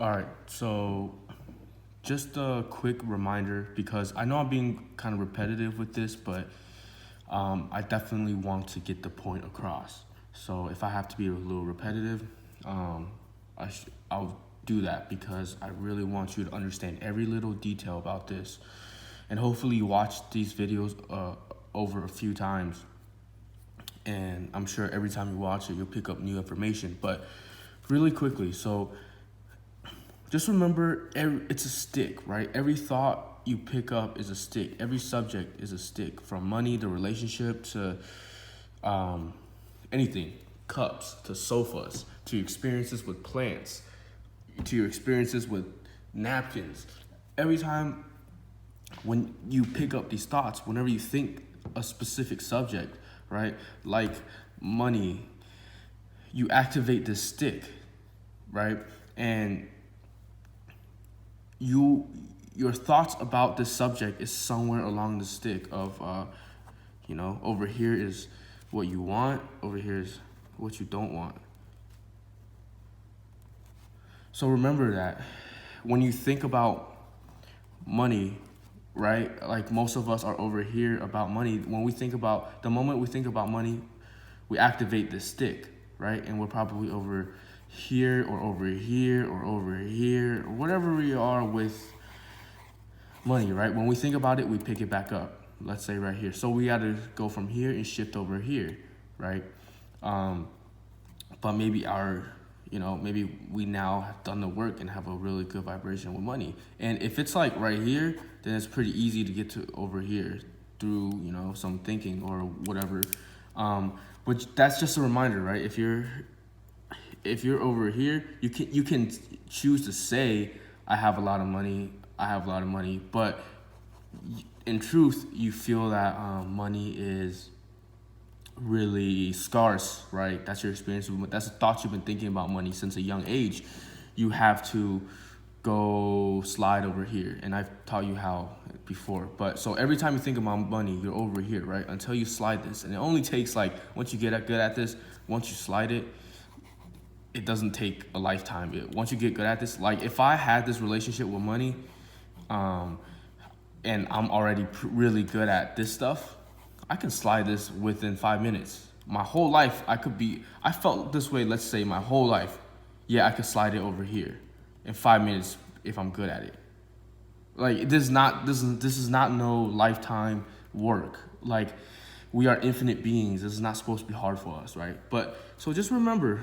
All right, so just a quick reminder because I know I'm being kind of repetitive with this, but I definitely want to get the point across. So if I have to be a little repetitive, I'll do that because I really want you to understand every little detail about this. And hopefully you watch these videos over a few times, and I'm sure every time you watch it, you'll pick up new information. But really quickly, so just remember, it's a stick, right? Every thought you pick up is a stick. Every subject is a stick, from money to relationship to um, anything, cups to sofas to experiences with plants to your experiences with napkins. Every time when you pick up these thoughts, whenever you think a specific subject, right, like money, you activate this stick, right? And you your thoughts about this subject is somewhere along the stick of over here is what you want, over here is what you don't want. So remember that when you think about money, right, like most of us are over here about money. When we think about the moment we think about money, we activate this stick, right? And we're probably over here or over here or over here or whatever we are with money, right? When we think about it, we pick it back up. Let's say right here. So we got to go from here and shift over here, right? Um, but maybe we now have done the work and have a really good vibration with money. And if it's like right here, then it's pretty easy to get to over here through, some thinking or whatever. But that's just a reminder, right? If you're over here, you can choose to say, I have a lot of money, but in truth, you feel that money is really scarce, right? That's your experience. That's the thoughts you've been thinking about money since a young age. You have to go slide over here, and I've taught you how before. But so every time you think about money, you're over here, right? Until you slide this, and it only takes like once you get good at this, once you slide it, it doesn't take a lifetime. Once you get good at this, like if I had this relationship with money, um, and I'm already really good at this stuff, I can slide this within 5 minutes. My whole life, I felt this way, let's say my whole life. Yeah, I could slide it over here in 5 minutes if I'm good at it. Like this is not no lifetime work. Like we are infinite beings. This is not supposed to be hard for us, right? But so just remember,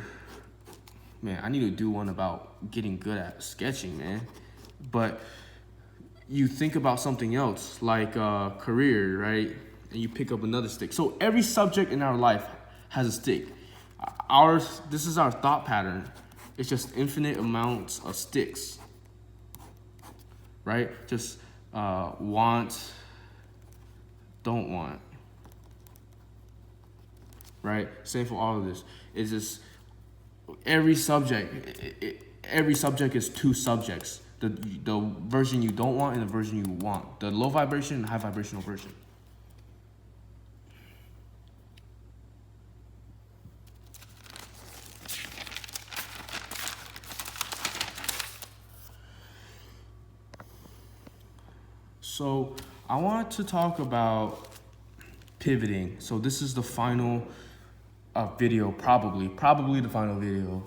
man, I need to do one about getting good at sketching, man. But you think about something else, like career, right? And you pick up another stick. So every subject in our life has a stick. This is our thought pattern. It's just infinite amounts of sticks, right? Just want, don't want, right? Same for all of this. It's just every subject. Every subject is two subjects. The version you don't want and the version you want. The low vibration and high vibrational version. So I want to talk about pivoting. So this is the final video, probably the final video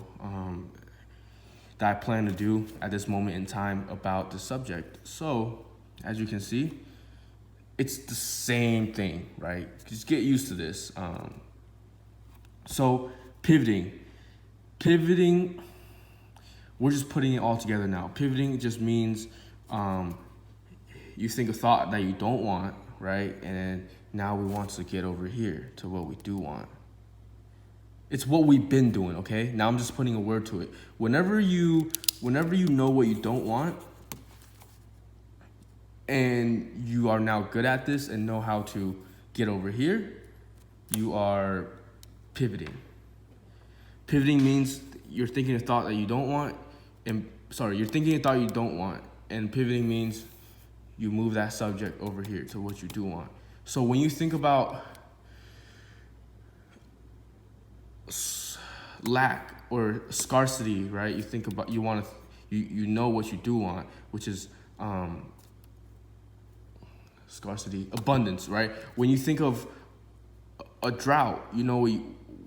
that I plan to do at this moment in time about the subject. So as you can see, it's the same thing, right? Just get used to this. So pivoting, we're just putting it all together now. Pivoting just means you think a thought that you don't want, right? And now we want to get over here to what we do want. It's what we've been doing, okay? Now I'm just putting a word to it. Whenever you know what you don't want, and you are now good at this and know how to get over here, you are pivoting. Pivoting means you're thinking a thought that you don't want, you're thinking a thought you don't want, and pivoting means you move that subject over here to what you do want. So when you think about lack or scarcity, right? You You know what you do want, which is scarcity, abundance, right? When you think of a drought, you know,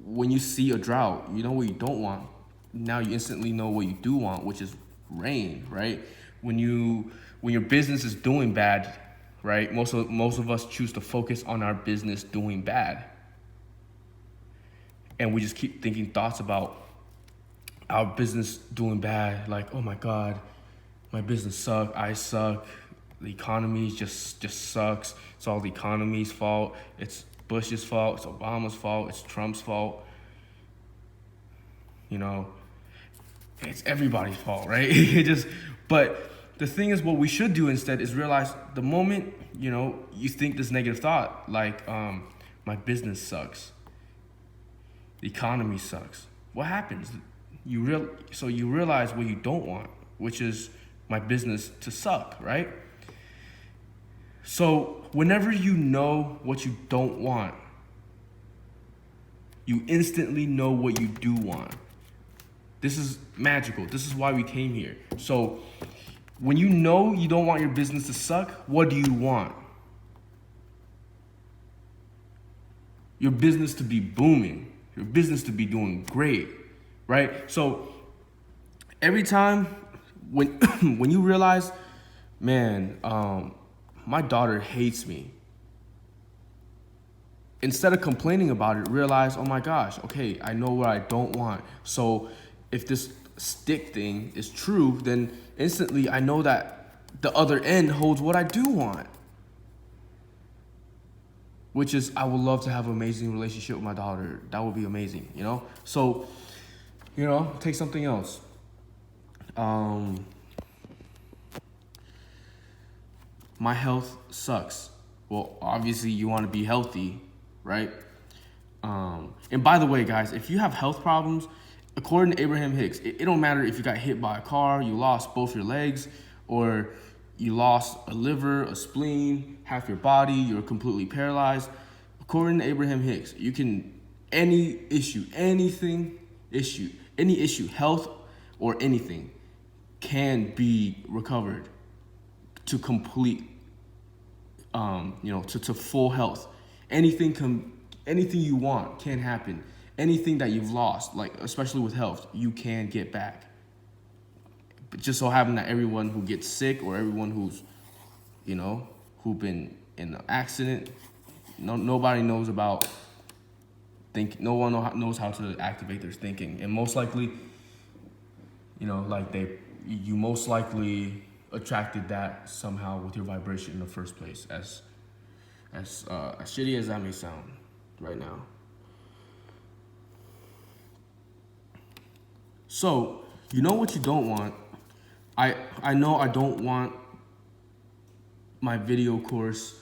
when you see a drought, you know what you don't want. Now you instantly know what you do want, which is rain, right? When your business is doing bad, right? Most of us choose to focus on our business doing bad, and we just keep thinking thoughts about our business doing bad, like, oh my God, my business sucks, I suck, the economy just sucks. It's all the economy's fault. It's Bush's fault. It's Obama's fault. It's Trump's fault. You know, it's everybody's fault, right? But the thing is, what we should do instead is realize the moment, you know, you think this negative thought, like, my business sucks, the economy sucks. What happens? You realize what you don't want, which is my business to suck, right? So whenever you know what you don't want, you instantly know what you do want. This is magical. This is why we came here. So when you know you don't want your business to suck, what do you want? Your business to be booming, your business to be doing great, right? So every time when when you realize, man, my daughter hates me, instead of complaining about it, realize, oh my gosh, okay, I know what I don't want. So if this stick thing is true, then instantly I know that the other end holds what I do want, which is I would love to have an amazing relationship with my daughter. That would be amazing, you know? So, you know, take something else. My health sucks. Well, obviously you want to be healthy, right? And by the way, guys, if you have health problems, according to Abraham Hicks, it don't matter if you got hit by a car, you lost both your legs, or you lost a liver, a spleen, half your body, you're completely paralyzed. According to Abraham Hicks, you can, any issue, health or anything, can be recovered to complete, to full health. Anything you want can happen. Anything that you've lost, like especially with health, you can get back. But just so happen that everyone who gets sick or everyone who's, who been in an accident, nobody knows about no one knows how to activate their thinking, and most likely, you most likely attracted that somehow with your vibration in the first place, as shitty as that may sound right now. So, you know what you don't want. I know I don't want my video course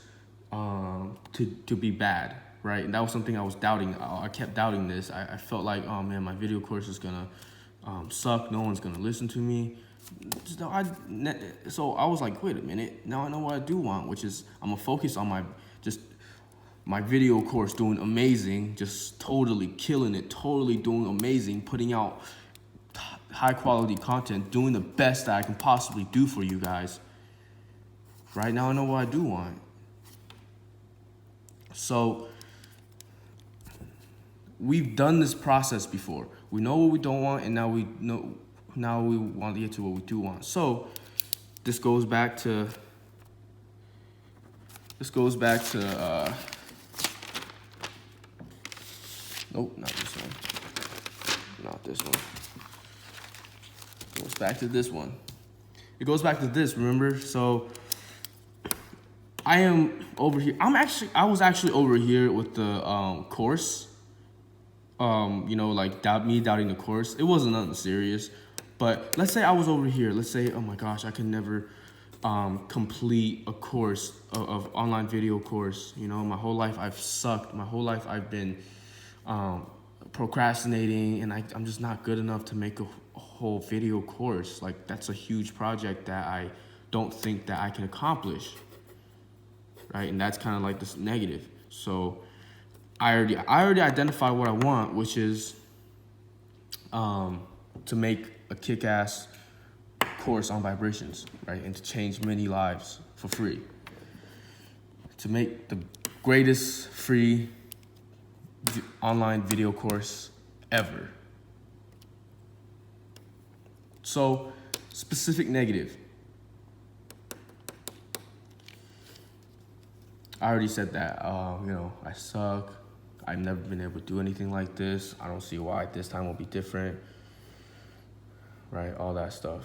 to be bad, right? And that was something I was doubting. I kept doubting this. I felt like, oh man, my video course is gonna suck. No one's gonna listen to me. So I was like, wait a minute. Now I know what I do want, which is I'm gonna focus on my video course doing amazing, just totally killing it, totally doing amazing, putting out high quality content, doing the best that I can possibly do for you guys. Right now I know what I do want. So we've done this process before. We know what we don't want, and now we want to get to what we do want. So this goes back to nope, not this one. Not this one. It goes back to this one. It goes back to this, remember? So I am over here. I was actually over here with the course. Me doubting the course. It wasn't nothing serious. But let's say I was over here. Let's say, oh my gosh, I can never complete a course of online video course. My whole life I've sucked. My whole life I've been procrastinating, and I'm just not good enough to make a whole video course. Like, that's a huge project that I don't think that I can accomplish, right? And that's kind of like this negative. So I already identified what I want, which is to make a kick-ass course on vibrations, right? And to change many lives for free. To make the greatest free online video course ever. So, specific negative. I already said that, I suck. I've never been able to do anything like this. I don't see why this time will be different, right? All that stuff.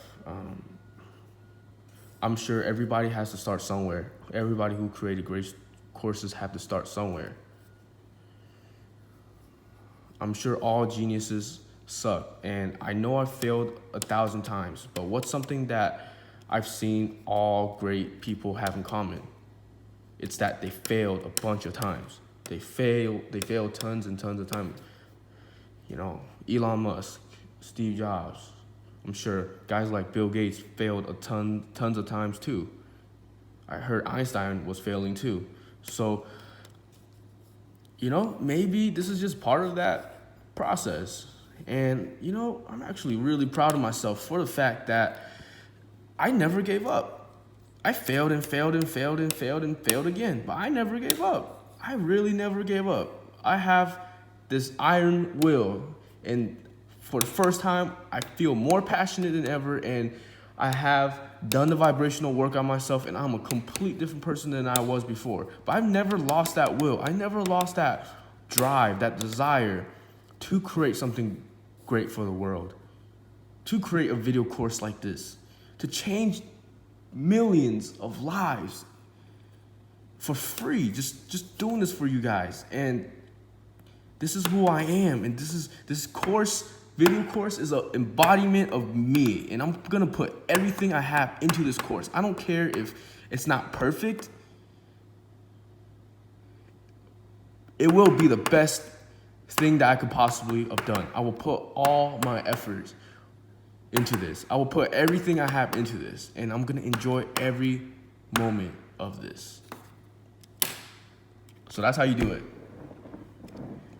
I'm sure everybody has to start somewhere. Everybody who created great courses have to start somewhere. I'm sure all geniuses suck, and I know I've failed 1,000 times, but what's something that I've seen all great people have in common? It's that they failed a bunch of times. They failed tons and tons of times. Elon Musk, Steve Jobs. I'm sure guys like Bill Gates failed tons of times too. I heard Einstein was failing too. So, maybe this is just part of that process. And, I'm actually really proud of myself for the fact that I never gave up. I failed and failed and failed and failed and failed again, but I never gave up. I really never gave up. I have this iron will, and for the first time, I feel more passionate than ever, and I have done the vibrational work on myself, and I'm a complete different person than I was before. But I've never lost that will. I never lost that drive, that desire to create something great for the world, to create a video course like this, to change millions of lives for free, just doing this for you guys. And this is who I am, and this video course is an embodiment of me, and I'm gonna put everything I have into this course. I don't care if it's not perfect. It will be the best thing that I could possibly have done. I will put all my efforts into this. I will put everything I have into this, and I'm gonna enjoy every moment of this. So that's how you do it.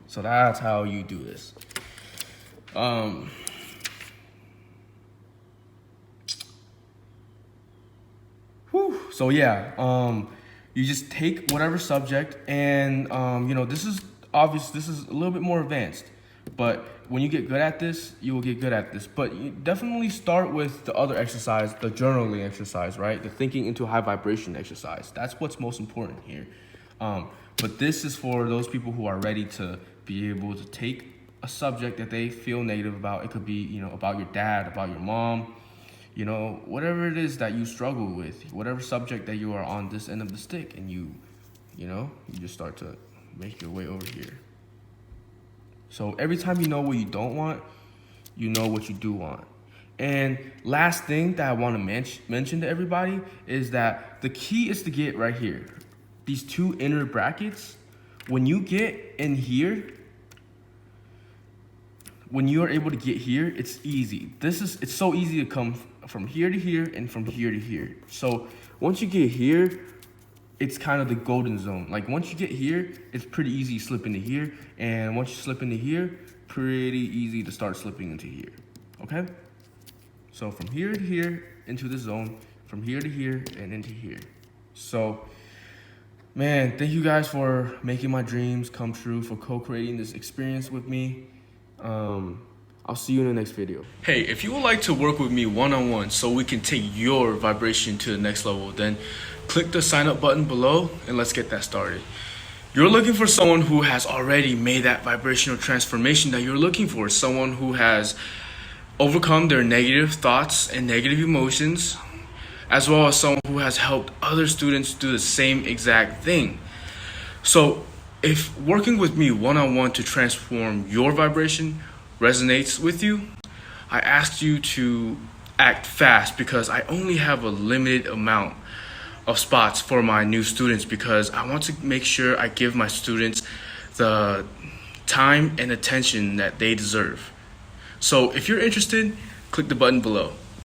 So that's how you do this. So yeah, you just take whatever subject, and this is obvious. This is a little bit more advanced, but when you get good at this, you will get good at this. But you definitely start with the other exercise, the journaling exercise, right? The thinking into high vibration exercise. That's what's most important here. But this is for those people who are ready to be able to take a subject that they feel negative about. It could be, about your dad, about your mom, whatever it is that you struggle with, whatever subject that you are on this end of the stick, and you just start to make your way over here. So every time you know what you don't want, you know what you do want. And last thing that I want to mention to everybody is that the key is to get right here. These two inner brackets, when you get in here, when you are able to get here, it's easy. It's so easy to come from here to here and from here to here. So once you get here, it's kind of the golden zone. Like once you get here, it's pretty easy to slip into here. And once you slip into here, pretty easy to start slipping into here, okay? So from here to here, into the zone, from here to here, and into here. So, man, thank you guys for making my dreams come true, for co-creating this experience with me. I'll see you in the next video. Hey, if you would like to work with me one-on-one so we can take your vibration to the next level, then click the sign up button below and let's get that started. You're looking for someone who has already made that vibrational transformation that you're looking for, someone who has overcome their negative thoughts and negative emotions, as well as someone who has helped other students do the same exact thing. So if working with me one-on-one to transform your vibration resonates with you, I ask you to act fast because I only have a limited amount of spots for my new students, because I want to make sure I give my students the time and attention that they deserve. So if you're interested, click the button below.